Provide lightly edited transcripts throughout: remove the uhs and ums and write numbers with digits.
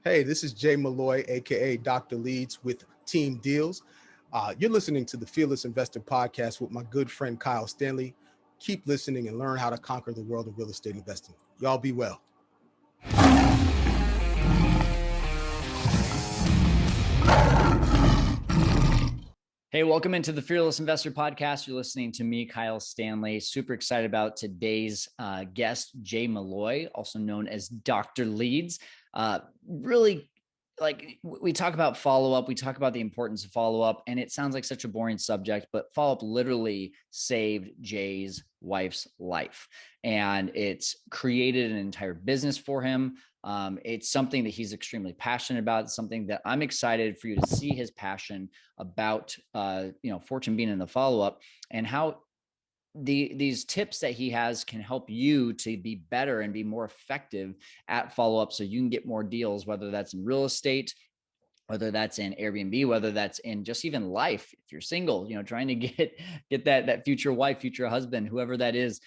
Hey, this is Jay Malloy, aka Dr. Leads with Team Deals. You're listening to the Fearless Investor Podcast with my good friend Kyle Stanley. Keep listening and learn how to conquer the world of real estate investing. Y'all be well. Hey, welcome into the Fearless Investor Podcast. You're listening to me, Kyle Stanley. Super excited about today's guest, Jay Malloy, also known as Dr. Leads. Really, like we talk about follow-up, we talk about the importance of follow-up, and it sounds like such a boring subject, but follow-up literally saved Jay's wife's life. And it's created an entire business for him. It's something that he's extremely passionate about. It's something that I'm excited for you to see his passion about, Fortune being in the follow-up and how these tips that he has can help you to be better and be more effective at follow-up so you can get more deals, whether that's in real estate, whether that's in Airbnb, whether that's in just even life. If you're single, trying to get that future wife, future husband, whoever that is,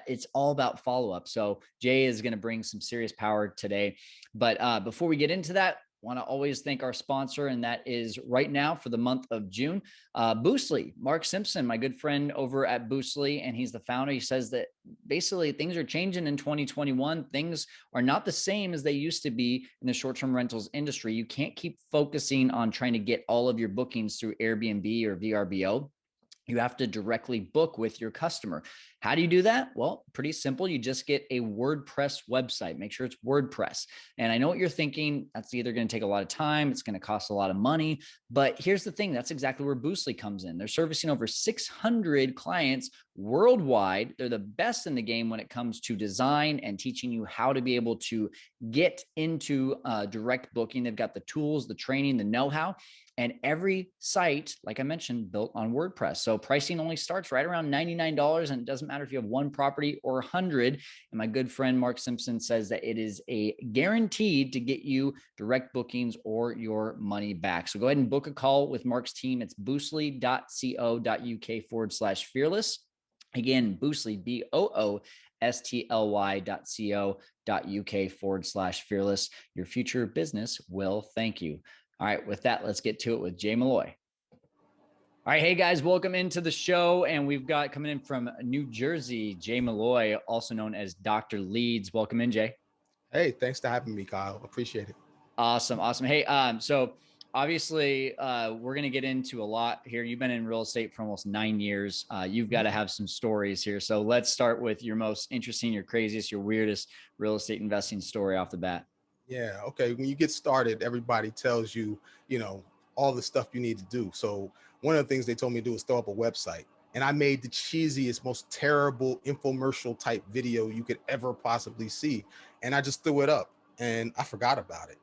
it's all about follow-up. So Jay is going to bring some serious power today. But before we get into that, want to always thank our sponsor, and that is right now for the month of June, Boostly. Mark Simpson, my good friend over at Boostly, and he's the founder. He says that basically things are changing in 2021. Things are not the same as they used to be in the short-term rentals industry. You can't keep focusing on trying to get all of your bookings through Airbnb or VRBO. You have to directly book with your customer. How do you do that? Well, pretty simple. You just get a WordPress website. Make sure it's WordPress. And I know what you're thinking. That's either going to take a lot of time. It's going to cost a lot of money. But here's the thing. That's exactly where Boostly comes in. They're servicing over 600 clients worldwide. They're the best in the game when it comes to design and teaching you how to be able to get into direct booking. They've got the tools, the training, the know-how. And every site, like I mentioned, built on WordPress. So pricing only starts right around $99, and it doesn't matter if you have one property or 100. And my good friend Mark Simpson says that it is a guaranteed to get you direct bookings or your money back. So go ahead and book a call with Mark's team. It's boostly.co.uk/fearless. Again, Boostly, boostly.co.uk/fearless. Your future business will thank you. All right, with that, let's get to it with Jay Malloy. All right, hey guys, welcome into the show. And we've got coming in from New Jersey, Jay Malloy, also known as Dr. Leads. Welcome in, Jay. Hey, thanks for having me, Kyle. Appreciate it. Awesome. Hey, so obviously we're going to get into a lot here. You've been in real estate for almost 9 years. You've got to have some stories here. So let's start with your most interesting, your craziest, your weirdest real estate investing story off the bat. Yeah, okay. When you get started, everybody tells you, all the stuff you need to do. So one of the things they told me to do was throw up a website. And I made the cheesiest, most terrible infomercial type video you could ever possibly see. And I just threw it up and I forgot about it.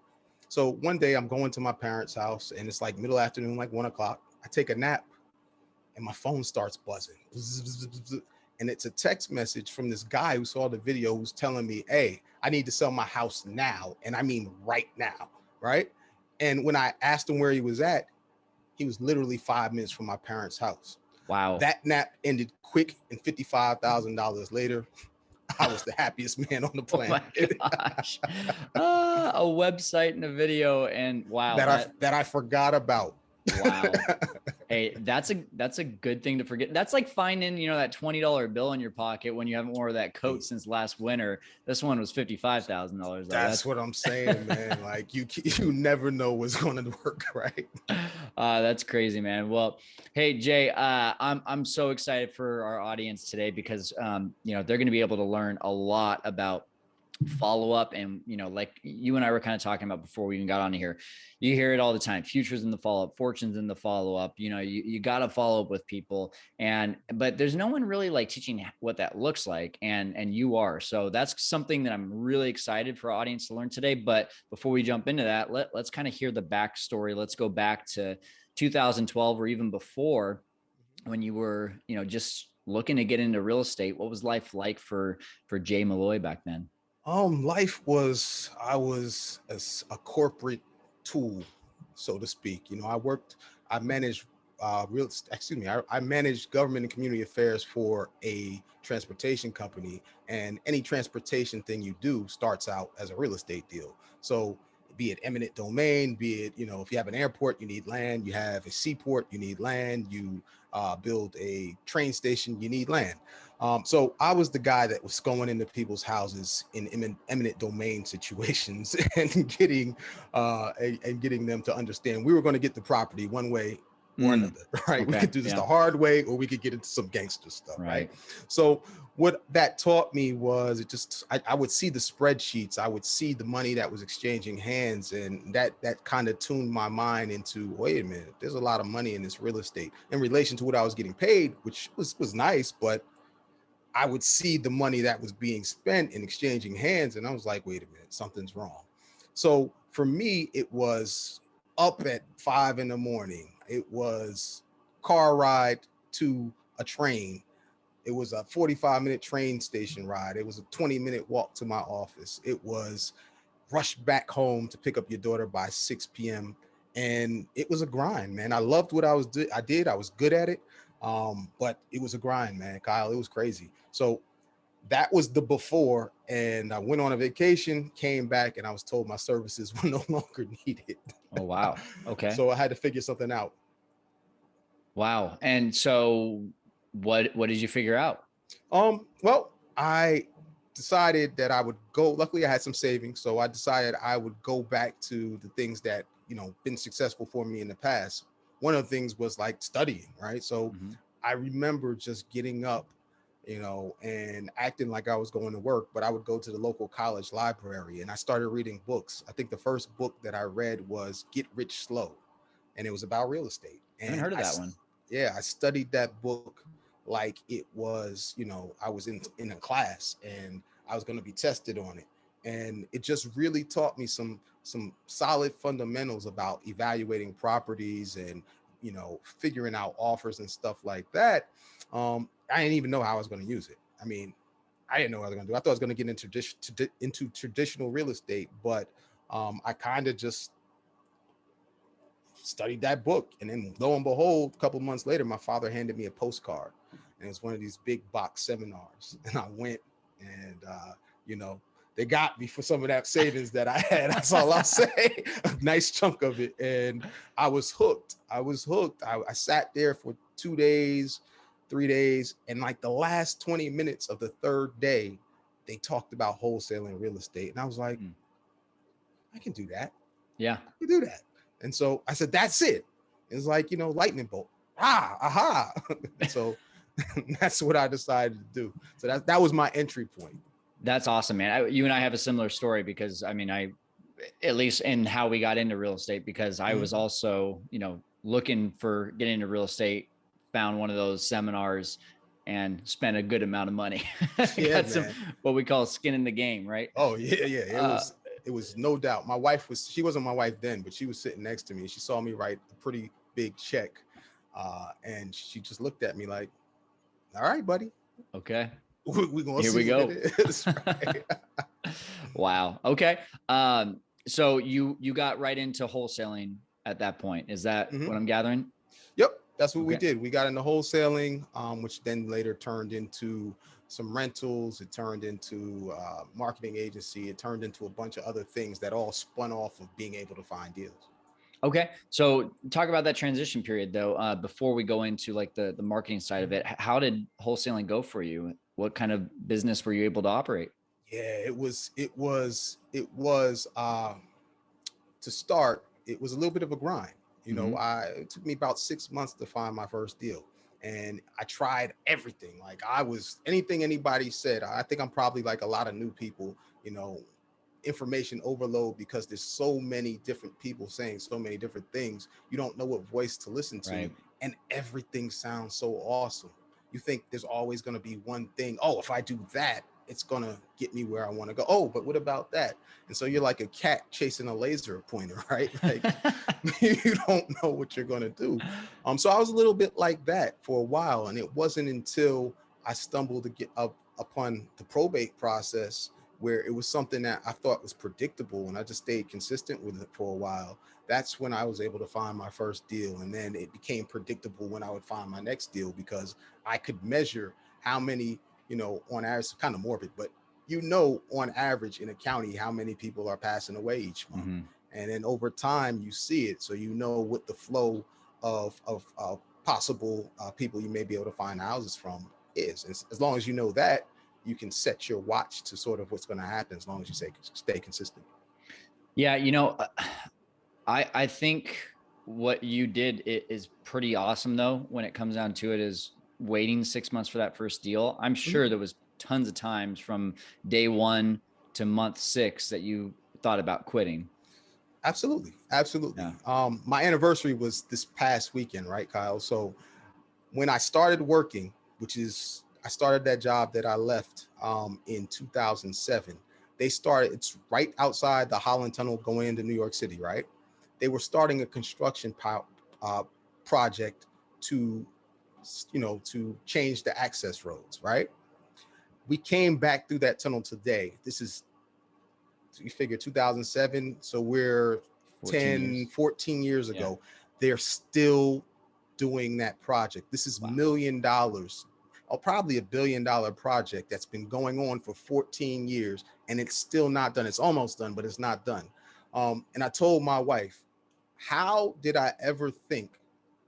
So one day I'm going to my parents' house and it's like middle afternoon, like 1 o'clock. I take a nap and my phone starts buzzing. And it's a text message from this guy who saw the video who's telling me, hey, I need to sell my house now. And I mean right now, right? And when I asked him where he was at, he was literally 5 minutes from my parents' house. Wow. That nap ended quick, and $55,000 later, I was the happiest man on the planet. Oh my gosh. A website and a video, and wow. That I forgot about. Wow. Hey, that's a good thing to forget. That's like finding, that $20 bill in your pocket when you haven't worn that coat since last winter. This one was $55,000. That's what I'm saying, man. Like you never know what's going to work, right? That's crazy, man. Well, hey Jay, I'm so excited for our audience today because they're going to be able to learn a lot about follow up. And like you and I were kind of talking about before we even got on here, you hear it all the time: futures in the follow up, fortunes in the follow up. You got to follow up with people, but there's no one really like teaching what that looks like, and you are. So that's something that I'm really excited for our audience to learn today. But before we jump into that, let's kind of hear the backstory. Let's go back to 2012 or even before, when you were just looking to get into real estate. What was life like for Jay Malloy back then? Life was, I was a corporate tool, so to speak. I managed I managed government and community affairs for a transportation company, and any transportation thing you do starts out as a real estate deal. So, be it eminent domain, be it, if you have an airport, you need land, you have a seaport, you need land, you build a train station, you need land. So I was the guy that was going into people's houses in eminent domain situations and getting them to understand we were going to get the property one way or another, right? We Okay. could do this the hard way, or we could get into some gangster stuff, right? Right. So what that taught me was I would see the spreadsheets, I would see the money that was exchanging hands, and that kind of tuned my mind into, wait a minute, there's a lot of money in this real estate in relation to what I was getting paid, which was nice, but I would see the money that was being spent in exchanging hands, and I was like, wait a minute, something's wrong. So for me, it was up at 5 a.m. It was car ride to a train. It was a 45-minute train station ride. It was a 20-minute walk to my office. It was rush back home to pick up your daughter by 6 p.m. And it was a grind, man. I loved what I did. I was good at it. But it was a grind, man, Kyle. It was crazy. So that was the before. And I went on a vacation, came back, and I was told my services were no longer needed. Oh, wow. Okay. So I had to figure something out. Wow. And so what did you figure out? Well, I decided that I would go. Luckily, I had some savings, so I decided I would go back to the things that been successful for me in the past. One of the things was like studying, right? So I remember just getting up, and acting like I was going to work, but I would go to the local college library and I started reading books. I think the first book that I read was Get Rich Slow, and it was about real estate. I haven't heard of that one. Yeah, I studied that book like it was, I was in a class and I was going to be tested on it. And it just really taught me some solid fundamentals about evaluating properties and, figuring out offers and stuff like that. I didn't even know how I was going to use it. I mean, I didn't know what I was going to do. I thought I was going to get into traditional real estate, but I kind of just studied that book. And then lo and behold, a couple months later, my father handed me a postcard, and it was one of these big box seminars. And I went, and they got me for some of that savings that I had. That's all I'll say. A nice chunk of it. And I was hooked. I sat there for 2 days, 3 days. And like the last 20 minutes of the third day, they talked about wholesaling real estate. And I was like, I can do that. Yeah. I can do that. And so I said, that's it. It's like, lightning bolt. Aha. So that's what I decided to do. So that was my entry point. That's awesome, man. You and I have a similar story because I at least in how we got into real estate, because I was also, looking for getting into real estate, found one of those seminars and spent a good amount of money. Yeah, got some, what we call skin in the game, right? Oh yeah. It was no doubt. My wife she wasn't my wife then, but she was sitting next to me. She saw me write a pretty big check. And she just looked at me like, all right, buddy. Okay. We're gonna Here see we go. what it is. Right? Wow. Okay. So you got right into wholesaling at that point. Is that what I'm gathering? Yep. That's what we did. We got into wholesaling, which then later turned into some rentals. It turned into marketing agency. It turned into a bunch of other things that all spun off of being able to find deals. Okay. So talk about that transition period though, before we go into like the marketing side of it. How did wholesaling go for you? What kind of business were you able to operate? Yeah, it was to start, it was a little bit of a grind. It took me about 6 months to find my first deal. And I tried everything. Like anything anybody said. I think I'm probably like a lot of new people, information overload, because there's so many different people saying so many different things. You don't know what voice to listen to. Right. And everything sounds so awesome. You think there's always going to be one thing. Oh, if I do that, it's going to get me where I want to go. Oh, but what about that? And so you're like a cat chasing a laser pointer, right? Like you don't know what you're going to do. So I was a little bit like that for a while. And it wasn't until I stumbled upon the probate process, where it was something that I thought was predictable, and I just stayed consistent with it for a while. That's when I was able to find my first deal. And then it became predictable when I would find my next deal, because I could measure how many, on average, kind of morbid, but on average in a county, how many people are passing away each month. And then over time, you see it. So you know what the flow of possible people you may be able to find houses from is. As long as you know that, you can set your watch to sort of what's going to happen as long as you stay consistent. Yeah, I think what you did is pretty awesome though. When it comes down to it, is waiting 6 months for that first deal. I'm sure there was tons of times from day one to month 6 that you thought about quitting. Absolutely. Absolutely. Yeah. My anniversary was this past weekend, right, Kyle? So when I started working, I started that job that I left in 2007. It's right outside the Holland Tunnel going into New York City, right? They were starting a construction uh, project to, to change the access roads, right? We came back through that tunnel today. This is, you figure 2007. So we're 14 years ago. Yeah. They're still doing that project. This is $1 million, or probably $1 billion project that's been going on for 14 years, and it's still not done. It's almost done, but it's not done. And I told my wife, how did I ever think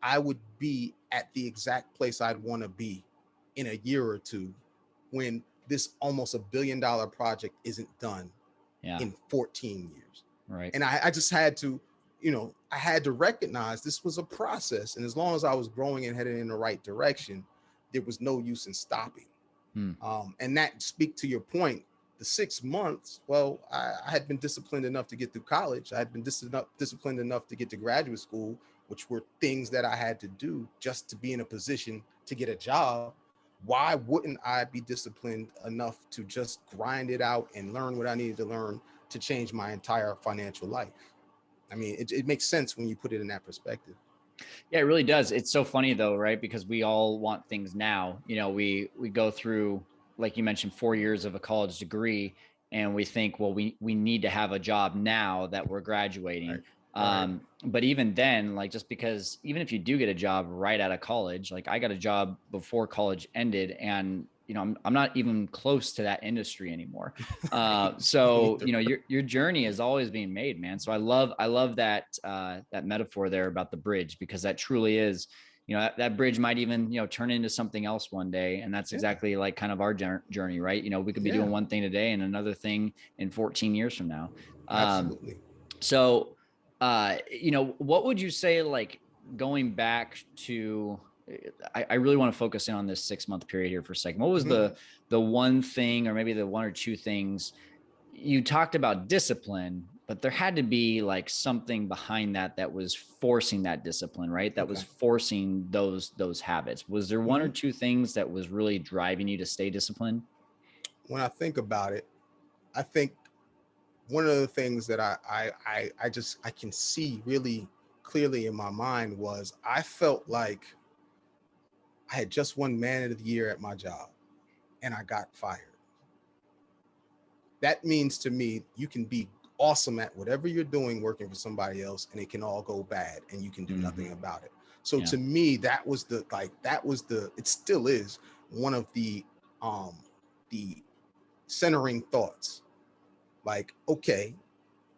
I would be at the exact place I'd want to be in a year or two when this almost $1 billion project isn't done in 14 years? Right. And I just had to, I had to recognize this was a process. And as long as I was growing and heading in the right direction, there was no use in stopping. And that speak to your point, the 6 months, well, I had been disciplined enough to get through college. I had been disciplined enough to get to graduate school, which were things that I had to do just to be in a position to get a job. Why wouldn't I be disciplined enough to just grind it out and learn what I needed to learn to change my entire financial life? I mean, it makes sense when you put it in that perspective. Yeah, it really does. It's so funny though, right? Because we all want things now. We go through, like you mentioned, 4 years of a college degree, and we think, well, we need to have a job now that we're graduating. Right. But even then, like, just because even if you do get a job right out of college, like I got a job before college ended, and I'm not even close to that industry anymore. So your journey is always being made, man. So I love that that metaphor there about the bridge, because that truly is, that bridge might even turn into something else one day, and that's exactly like kind of our journey, right? We could be doing one thing today and another thing in 14 years from now. Absolutely. So what would you say, like, going back to, I really want to focus in on this 6-month period here for a second. What was the one thing, or maybe the one or two things? You talked about discipline, but there had to be like something behind that was forcing that discipline, right? That was forcing those habits. Was there one or two things that was really driving you to stay disciplined? When I think about it, I think one of the things that I can see really clearly in my mind was I felt like I had just won Man of the Year at my job and I got fired. That means to me, you can be awesome at whatever you're doing working for somebody else, and it can all go bad and you can do nothing about it. So to me, it still is one of the centering thoughts. Like, okay,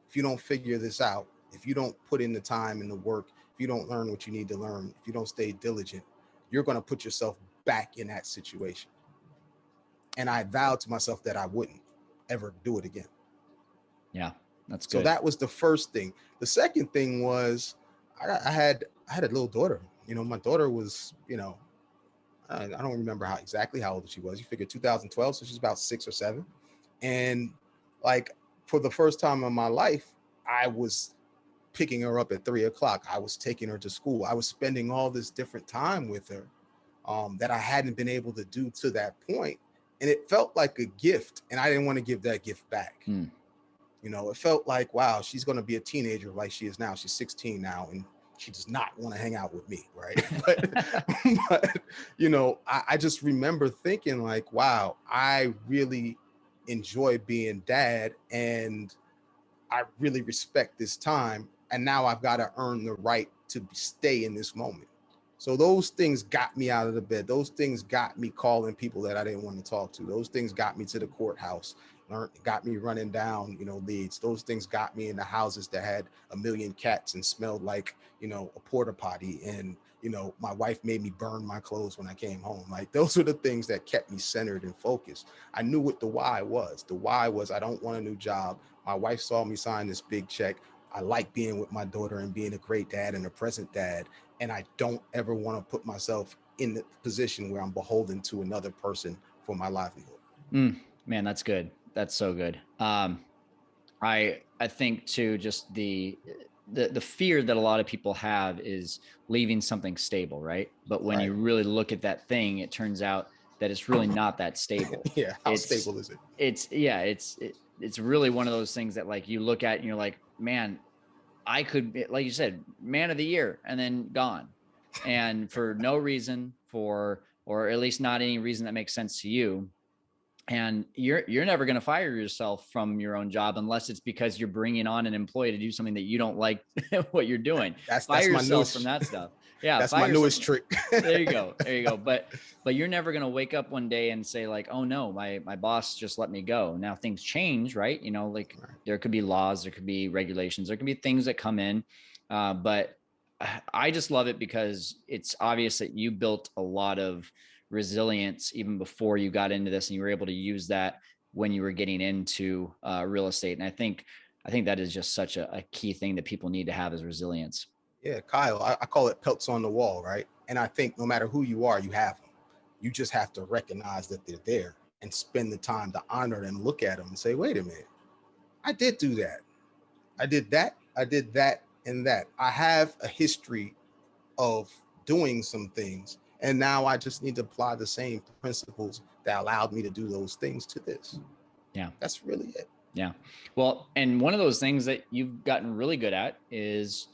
if you don't figure this out, if you don't put in the time and the work, if you don't learn what you need to learn, if you don't stay diligent, you're going to put yourself back in that situation. And I vowed to myself that I wouldn't ever do it again. Yeah, that's good. So that was the first thing. The second thing was I had a little daughter. My daughter was, I don't remember exactly how old she was. You figure 2012, so she's about 6 or 7. And like, for the first time in my life, I was picking her up at 3:00. I was taking her to school. I was spending all this different time with her that I hadn't been able to do to that point. And it felt like a gift. And I didn't want to give that gift back. It felt like, wow, she's going to be a teenager like she is now. She's 16 now, and she does not want to hang out with me, right? but I just remember thinking like, wow, I really enjoy being dad, and I really respect this time. And now I've got to earn the right to stay in this moment. So those things got me out of the bed. Those things got me calling people that I didn't want to talk to. Those things got me to the courthouse. got me running down, leads. Those things got me into houses that had a million cats and smelled like, a porta potty. And, my wife made me burn my clothes when I came home. Like, those are the things that kept me centered and focused. I knew what the why was. The why was, I don't want a new job. My wife saw me sign this big check. I like being with my daughter and being a great dad and a present dad. And I don't ever want to put myself in the position where I'm beholden to another person for my livelihood. Man, that's good. That's so good. I think too, just the fear that a lot of people have is leaving something stable, right? But when you really look at that thing, it turns out that it's really not that stable. Yeah. How stable is it? It's really one of those things that like you look at and you're like, man, I could be, like you said, man of the year and then gone. And for no reason, or at least not any reason that makes sense to you. And you're never going to fire yourself from your own job unless it's because you're bringing on an employee to do something that you don't like what you're doing. That's fire my yourself newest, from that stuff. Yeah, that's my newest trick. There you go. But you're never going to wake up one day and say like, oh no, my boss just let me go. Now things change, right? Like there could be laws, there could be regulations, there could be things that come in. But I just love it because it's obvious that you built a lot of resilience even before you got into this, and you were able to use that when you were getting into real estate. And I think that is just such a key thing that people need to have, is resilience. Yeah, Kyle, I call it pelts on the wall, right? And I think no matter who you are, you have them. You just have to recognize that they're there and spend the time to honor them, look at them and say, wait a minute, I did do that. I did that. I did that and that. I have a history of doing some things. And now I just need to apply the same principles that allowed me to do those things to this. Yeah. That's really it. Yeah. Well, and one of those things that you've gotten really good at is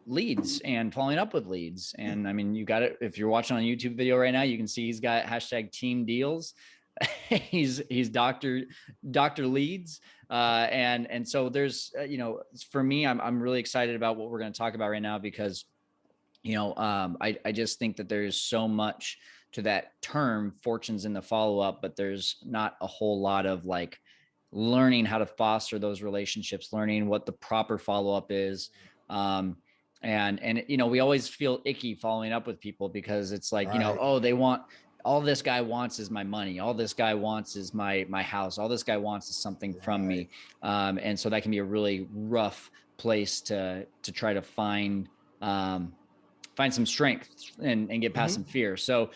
leads and following up with leads. And I mean, you got it. If you're watching on a YouTube video right now, you can see he's got hashtag team deals. he's Dr. Leads. And so there's, for me, I'm really excited about what we're going to talk about right now, because I just think that there's so much to that term, fortunes in the follow-up, but there's not a whole lot of like learning how to foster those relationships, learning what the proper follow-up is. And we always feel icky following up with people because it's like, oh, they want, all this guy wants is my money. All this guy wants is my house. All this guy wants is something from me. And so that can be a really rough place to try to find some strength and get past some fear. So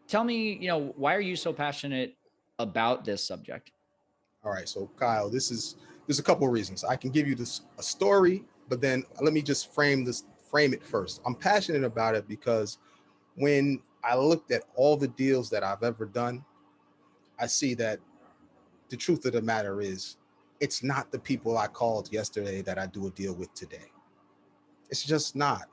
tell me, why are you so passionate about this subject? All right. So Kyle, there's a couple of reasons. I can give you a story, but then let me just frame it first. I'm passionate about it because when I looked at all the deals that I've ever done, I see that the truth of the matter is it's not the people I called yesterday that I do a deal with today. It's just not.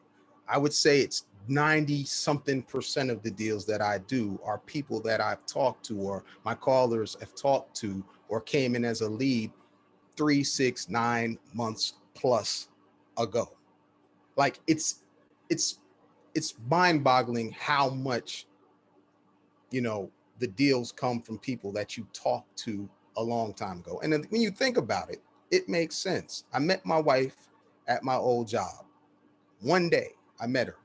I would say it's 90 something % of the deals that I do are people that I've talked to, or my callers have talked to, or came in as a lead 3, 6, 9 months plus ago. Like it's mind boggling how much, the deals come from people that you talked to a long time ago. And then when you think about it, it makes sense. I met my wife at my old job. One day I met her.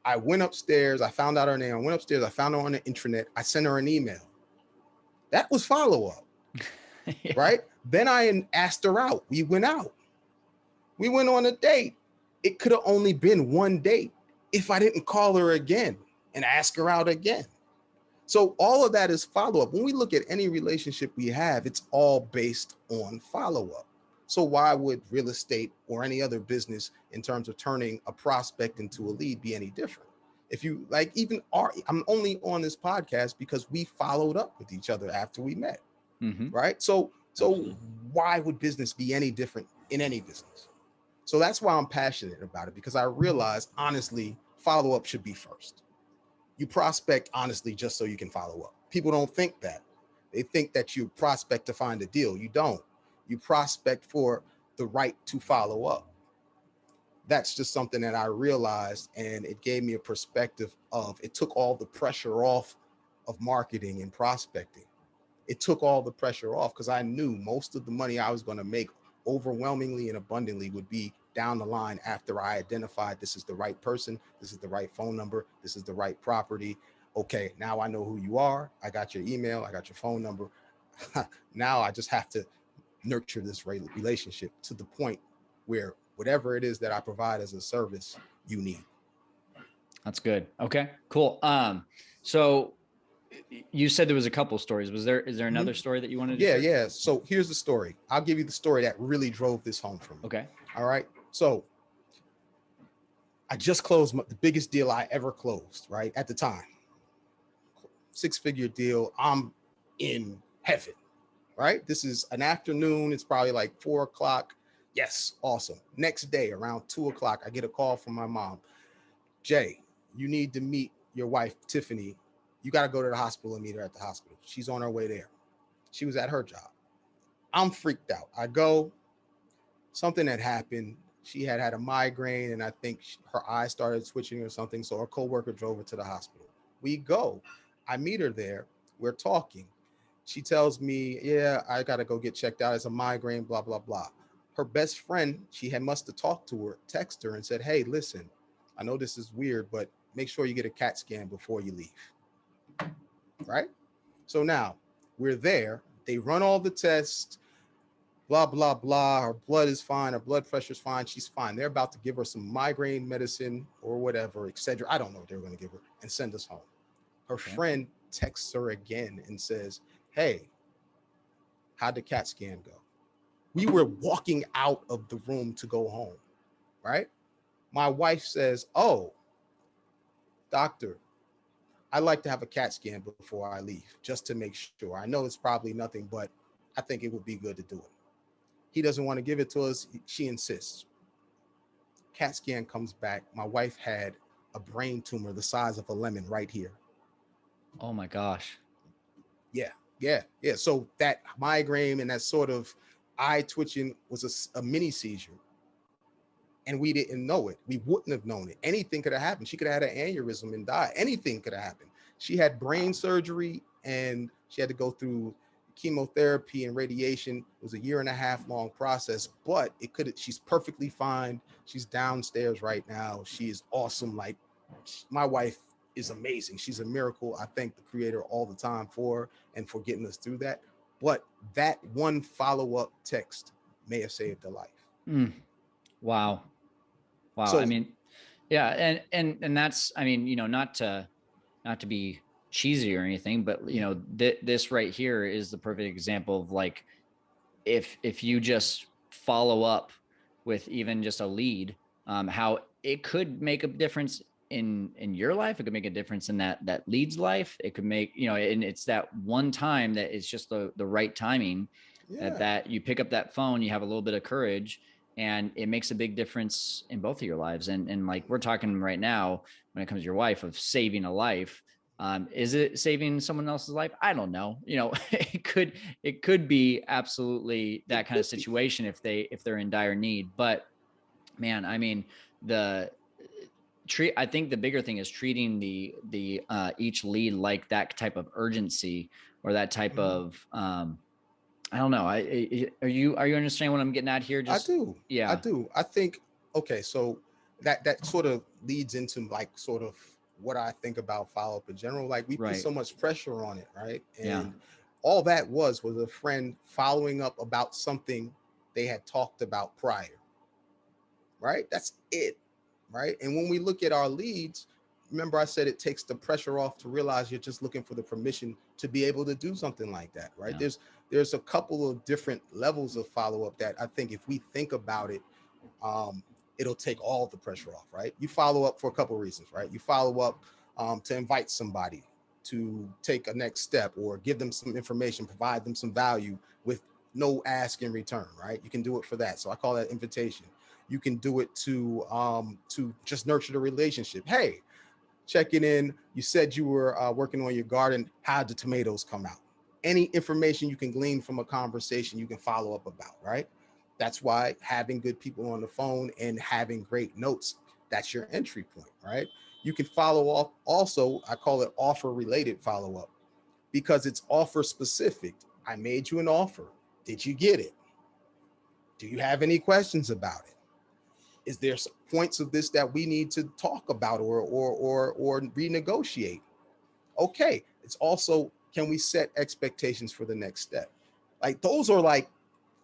I went upstairs. I found out her name. I went upstairs. I found her on the intranet. I sent her an email. That was follow-up, yeah. Right? Then I asked her out. We went out. We went on a date. It could have only been one date if I didn't call her again and ask her out again. So all of that is follow-up. When we look at any relationship we have, it's all based on follow-up. So why would real estate or any other business in terms of turning a prospect into a lead be any different? If you like, I'm only on this podcast because we followed up with each other after we met, right? So why would business be any different in any business? So that's why I'm passionate about it, because I realize, honestly, follow-up should be first. You prospect honestly just so you can follow up. People don't think that. They think that you prospect to find a deal. You don't. You prospect for the right to follow up. That's just something that I realized, and it gave me a perspective of, it took all the pressure off of marketing and prospecting. it took all the pressure off because I knew most of the money I was going to make overwhelmingly and abundantly would be down the line after I identified this is the right person, this is the right phone number, this is the right property. Okay, now I know who you are. I got your email, I got your phone number. Now I just have to nurture this relationship to the point where whatever it is that I provide as a service, you need. That's good. Okay, cool. So you said there was a couple stories. Is there another story that you wanted to share? Yeah. So here's the story. I'll give you the story that really drove this home for me. Okay. All right. So I just closed the biggest deal I ever closed, right? At the time, 6-figure deal. I'm in heaven, right? This is an afternoon. It's probably like 4 o'clock. Yes. Awesome. Next day around 2 o'clock, I get a call from my mom. Jay, you need to meet your wife, Tiffany. You got to go to the hospital and meet her at the hospital. She's on her way there. She was at her job. I'm freaked out. I go, something had happened. She had a migraine, and I think her eyes started twitching or something. So her coworker drove her to the hospital. We go. I meet her there. We're talking. She tells me, yeah, I got to go get checked out. It's a migraine, blah, blah, blah. Her best friend, must have talked to her, text her and said, hey, listen, I know this is weird, but make sure you get a CAT scan before you leave. Right? So now we're there. They run all the tests, blah, blah, blah. Her blood is fine. Her blood pressure is fine. She's fine. They're about to give her some migraine medicine or whatever, etc. I don't know what they're going to give her and send us home. Her friend texts her again and says, hey, how'd the CAT scan go? We were walking out of the room to go home, right? My wife says, oh, doctor, I like to have a CAT scan before I leave, just to make sure. I know it's probably nothing, but I think it would be good to do it. He doesn't want to give it to us. She insists. CAT scan comes back. My wife had a brain tumor the size of a lemon right here. Oh my gosh. Yeah. So that migraine and that sort of eye twitching was a mini seizure. And we didn't know it. We wouldn't have known it. Anything could have happened. She could have had an aneurysm and died. Anything could have happened. She had brain surgery and she had to go through chemotherapy and radiation. It was a 1.5 year long process, but she's perfectly fine. She's downstairs right now. She is awesome. Like, my wife is amazing. She's a miracle. I thank the creator all the time for her and for getting us through that. But that one follow-up text may have saved her life. Wow. So, I mean, yeah. And that's, I mean, you know, not to be cheesy or anything, but you know, this right here is the perfect example of like, if you just follow up with even just a lead, how it could make a difference in your life. It could make a difference in that lead's life. It could make, you know, and it's that one time that it's just the right timing. That you pick up that phone, you have a little bit of courage, and it makes a big difference in both of your lives. And like we're talking right now, when it comes to your wife, of saving a life. Is it saving someone else's life? I don't know. You know, it could be absolutely that kind of situation if they're in dire need. But man, I mean, I think the bigger thing is treating the each lead like that type of urgency or that type of I don't know. Are you understanding what I'm getting at here? I do. Yeah. I do. I think, okay, so that sort of leads into like sort of what I think about follow-up in general. Like we put so much pressure on it, right? And all that was a friend following up about something they had talked about prior, right? That's it, right? And when we look at our leads, remember I said it takes the pressure off to realize you're just looking for the permission to be able to do something like that, right? There's a couple of different levels of follow-up that I think if we think about it, it'll take all the pressure off, right? You follow up for a couple of reasons, right? You follow up to invite somebody to take a next step or give them some information, provide them some value with no ask in return, right? You can do it for that. So I call that invitation. You can do it to just nurture the relationship. Hey, checking in. You said you were working on your garden. How'd the tomatoes come out? Any information you can glean from a conversation, you can follow up about, right? That's why having good people on the phone and having great notes, that's your entry point, right? You can follow up also, I call it offer related follow up. because it's offer specific. I made you an offer. Did you get it? Do you have any questions about it? Is there some points of this that we need to talk about or renegotiate? Okay. It's also, can we set expectations for the next step? Like those are like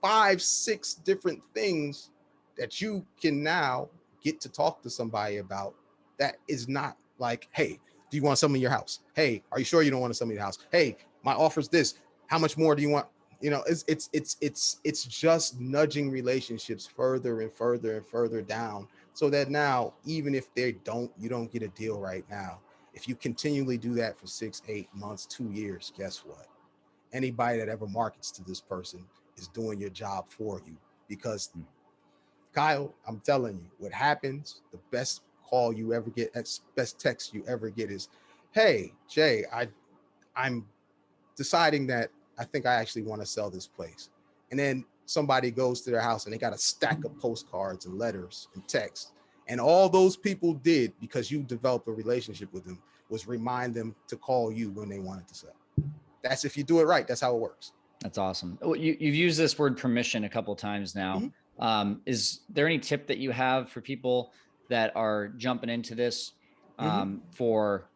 5, 6 different things that you can now get to talk to somebody about. That is not like, hey, do you want some in your house? Hey, are you sure you don't want some in your house? Hey, my offer's this. How much more do you want? You know, it's just nudging relationships further and further and further down, so that now, even if you don't get a deal right now, if you continually do that for 6, 8 months, 2 years, guess what? Anybody that ever markets to this person is doing your job for you. Because Kyle, I'm telling you, what happens, the best call you ever get, best text you ever get is, hey, Jay, I'm deciding that I think I actually want to sell this place. And then somebody goes to their house and they got a stack of postcards and letters and texts. And all those people did, because you developed a relationship with them, was remind them to call you when they wanted to sell. That's if you do it right. That's how it works. That's awesome. You've used this word permission a couple of times now. Is there any tip that you have for people that are jumping into this for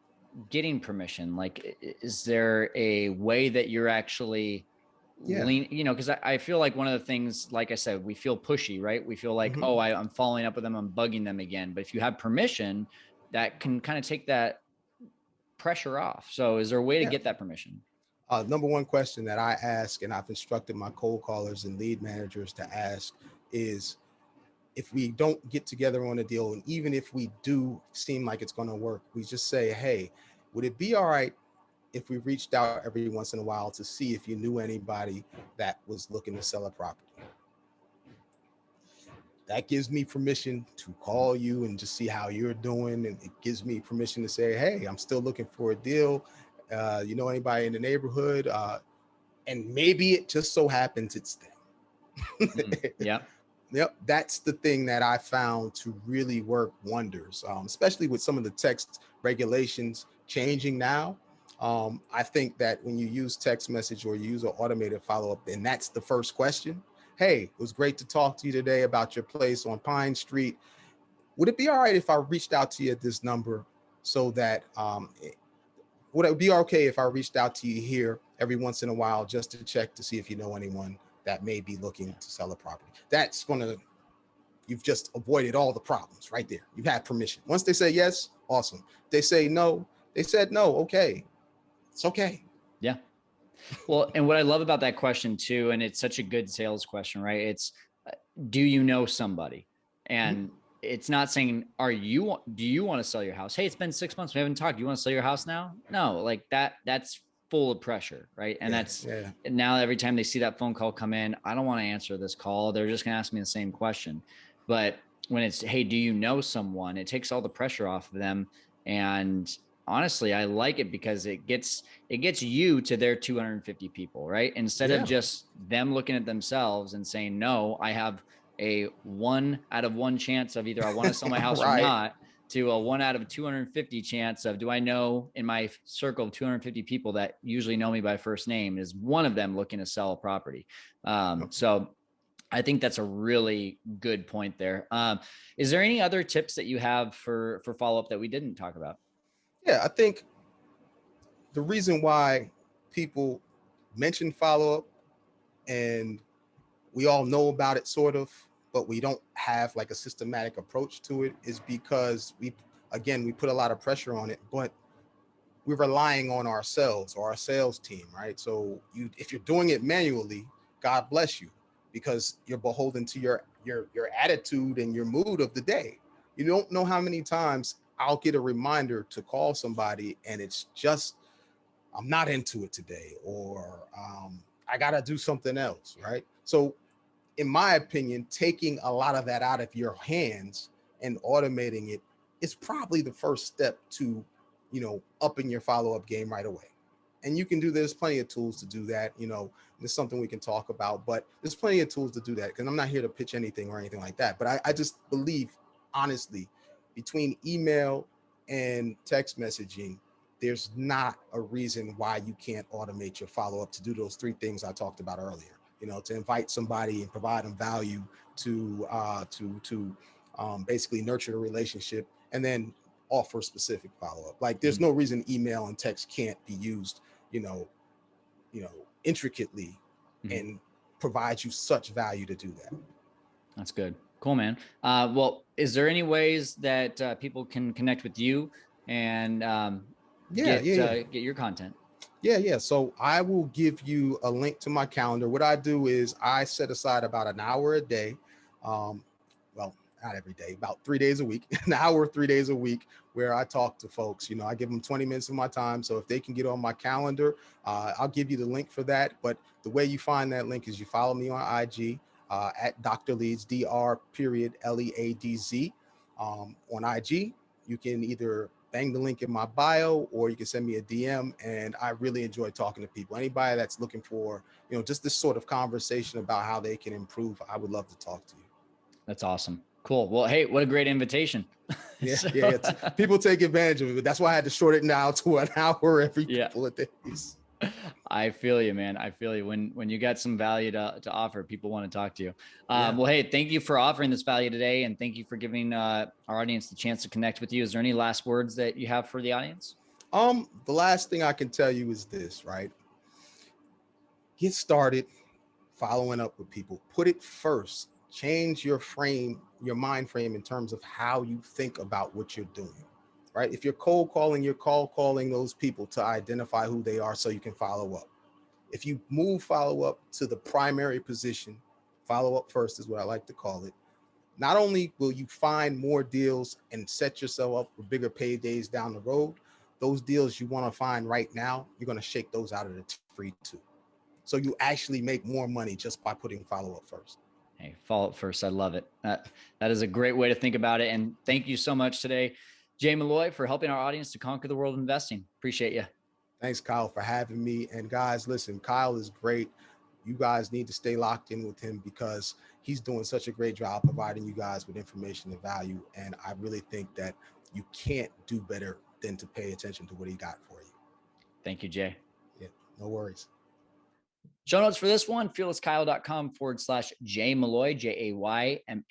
getting permission? Like, is there a way that you're actually lean, because I feel like one of the things, like I said, we feel pushy, right? We feel like, oh, I'm following up with them, I'm bugging them again. But if you have permission, that can kind of take that pressure off. So is there a way to get that permission? Number one question that I ask, and I've instructed my cold callers and lead managers to ask, is if we don't get together on a deal, and even if we do seem like it's going to work, we just say, hey, would it be all right if we reached out every once in a while to see if you knew anybody that was looking to sell a property? That gives me permission to call you and just see how you're doing. And it gives me permission to say, hey, I'm still looking for a deal. You know anybody in the neighborhood? And maybe it just so happens it's them. Yeah. Yep. That's the thing that I found to really work wonders, especially with some of the text regulations changing now. I think that when you use text message or you use an automated follow-up, then that's the first question. Hey, it was great to talk to you today about your place on Pine Street. Would it be all right if I reached out to you at this number, so that would it be okay if I reached out to you here every once in a while just to check to see if you know anyone that may be looking to sell a property? You've just avoided all the problems right there. You've had permission. Once they say yes, awesome. They say no, they said no, okay. It's okay. Yeah. Well, and what I love about that question too, and it's such a good sales question, right? It's, do you know somebody? And it's not saying, do you want to sell your house? Hey, it's been 6 months, we haven't talked. Do you want to sell your house now? No, like that's full of pressure, right? And now every time they see that phone call come in, I don't want to answer this call. They're just going to ask me the same question. But when it's, hey, do you know someone? It takes all the pressure off of them. And honestly, I like it because it gets you to their 250 people, right? Instead of just them looking at themselves and saying, no, I have a 1 out of 1 chance of either I want to sell my house or not, to a 1 out of 250 chance of, do I know in my circle of 250 people that usually know me by first name, is one of them looking to sell a property? So I think that's a really good point there. Is there any other tips that you have for follow-up that we didn't talk about? Yeah, I think the reason why people mention follow-up, and we all know about it sort of, but we don't have like a systematic approach to it, is because we put a lot of pressure on it, but we're relying on ourselves or our sales team, right? So if you're doing it manually, God bless you, because you're beholden to your attitude and your mood of the day. You don't know how many times I'll get a reminder to call somebody and it's just, I'm not into it today, or I got to do something else, right? So in my opinion, taking a lot of that out of your hands and automating it is probably the first step to, upping your follow-up game right away. And you can do, there's plenty of tools to do that. There's something we can talk about, but there's plenty of tools to do that, because I'm not here to pitch anything or anything like that. But I just believe, honestly, between email and text messaging, there's not a reason why you can't automate your follow-up to do those 3 things I talked about earlier. To invite somebody and provide them value, to basically nurture the relationship, and then offer specific follow-up. Like there's no reason email and text can't be used, you know, intricately, and provide you such value to do that. That's good. Cool, man. Well, is there any ways that people can connect with you and get your content? Yeah. So I will give you a link to my calendar. What I do is I set aside about an hour a day. Well, not every day, about 3 days a week, an hour, 3 days a week, where I talk to folks. I give them 20 minutes of my time. So if they can get on my calendar, I'll give you the link for that. But the way you find that link is you follow me on IG at Dr. Leadz, Dr.Leadz. On IG, you can either bang the link in my bio, or you can send me a DM. And I really enjoy talking to people. Anybody that's looking for, just this sort of conversation about how they can improve, I would love to talk to you. That's awesome. Cool. Well, hey, what a great invitation. Yeah. People take advantage of it, but that's why I had to short it now to an hour every couple of days. I feel you, man. I feel you. When you got some value to offer, people want to talk to you. Well, hey, thank you for offering this value today. And thank you for giving our audience the chance to connect with you. Is there any last words that you have for the audience? The last thing I can tell you is this, right? Get started following up with people. Put it first. Change your mind frame in terms of how you think about what you're doing, right? If you're cold calling, you're cold calling those people to identify who they are so you can follow up. If you move follow up to the primary position, follow up first is what I like to call it. Not only will you find more deals and set yourself up for bigger paydays down the road, those deals you want to find right now, you're going to shake those out of the tree too. So you actually make more money just by putting follow up first. Hey, follow up first. I love it. That is a great way to think about it. And thank you so much today, Jay Malloy, for helping our audience to conquer the world of investing. Appreciate you. Thanks, Kyle, for having me. And guys, listen, Kyle is great. You guys need to stay locked in with him because he's doing such a great job providing you guys with information and value. And I really think that you can't do better than to pay attention to what he got for you. Thank you, Jay. Yeah, no worries. Show notes for this one, fearlesskyle.com/Jay Malloy, JayMalloy. And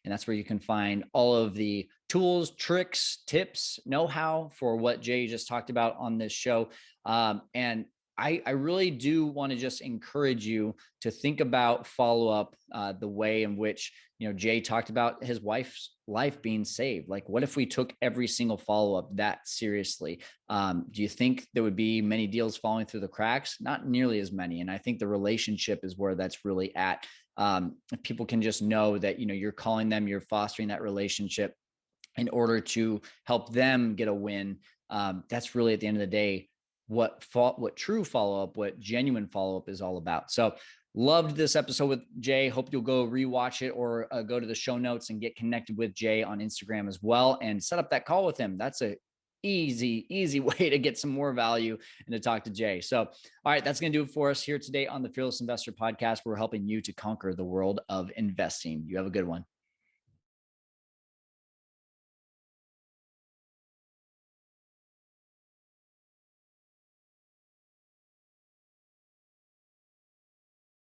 that's where you can find all of the tools, tricks, tips, know-how for what Jay just talked about on this show. And I really do want to just encourage you to think about follow-up the way in which, Jay talked about his wife's life being saved. Like, what if we took every single follow-up that seriously? Do you think there would be many deals falling through the cracks? Not nearly as many. And I think the relationship is where that's really at. If people can just know that, you're calling them, you're fostering that relationship in order to help them get a win. That's really, at the end of the day, what true follow-up, what genuine follow-up is all about. So loved this episode with Jay. Hope you'll go rewatch it or go to the show notes and get connected with Jay on Instagram as well and set up that call with him. That's a easy way to get some more value and to talk to Jay. So, all right, that's going to do it for us here today on the Fearless Investor Podcast. We're helping you to conquer the world of investing. You have a good one.